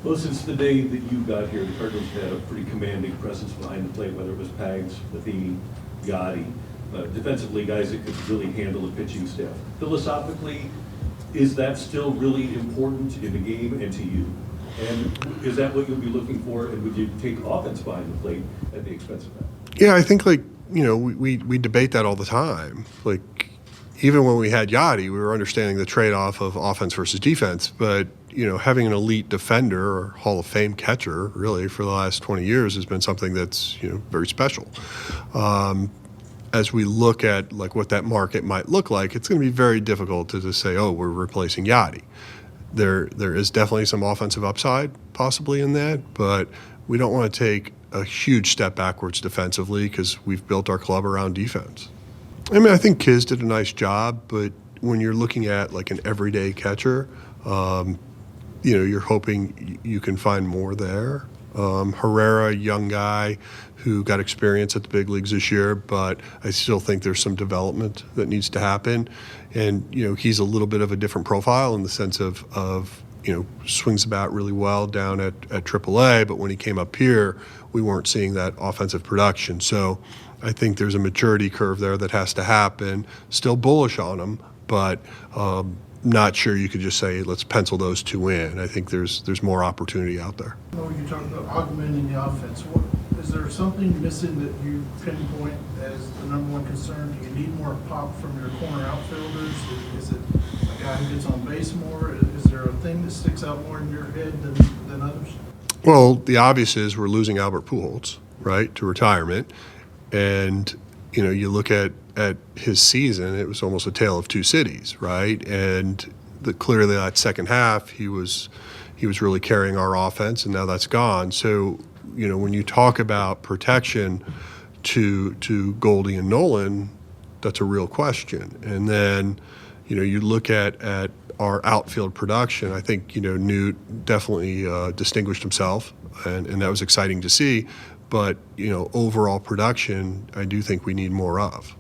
Well, since the day that you got here, the Cardinals had a pretty commanding presence behind the plate, whether it was Pags, Matheny, Yadier. Defensively, guys that could really handle the pitching staff. Philosophically, is that still really important in the game and to you? And is that what you'll be looking for? And would you take offense behind the plate at the expense of that? Yeah, I think we debate that all the time. Like even when we had Yachty, we were understanding the trade-off of offense versus defense. But having an elite defender or Hall of Fame catcher really for the last 20 years has been something that's very special. As we look at like what that market might look like, it's going to be very difficult to just say, oh, we're replacing Yachty. There is definitely some offensive upside possibly in that, but we don't want to take a huge step backwards defensively because we've built our club around defense. I mean, I think Kiz did a nice job, but when you're looking at like an everyday catcher, you're hoping you can find more there. Herrera, young guy who got experience at the big leagues this year, but I still think there's some development that needs to happen. And, he's a little bit of a different profile in the sense of swings the bat really well down at AAA, but when he came up here, we weren't seeing that offensive production. So I think there's a maturity curve there that has to happen. Still bullish on him, but not sure you could just say, let's pencil those two in. I think there's more opportunity out there. You're talking about augmenting the offense. Is there something missing that you pinpoint as the number one concern? Do you need more pop from your corner outfielders? Is it a guy who gets on base more? Is there a thing that sticks out more in your head than others? Well, the obvious is we're losing Albert Pujols, right, to retirement. And, you look at his season, it was almost a tale of two cities, right? And clearly that second half, he was really carrying our offense, and now that's gone. So, when you talk about protection to Goldie and Nolan, that's a real question. And then, you look at our outfield production. I think, Newt definitely distinguished himself, and that was exciting to see. But, overall production, I do think we need more of.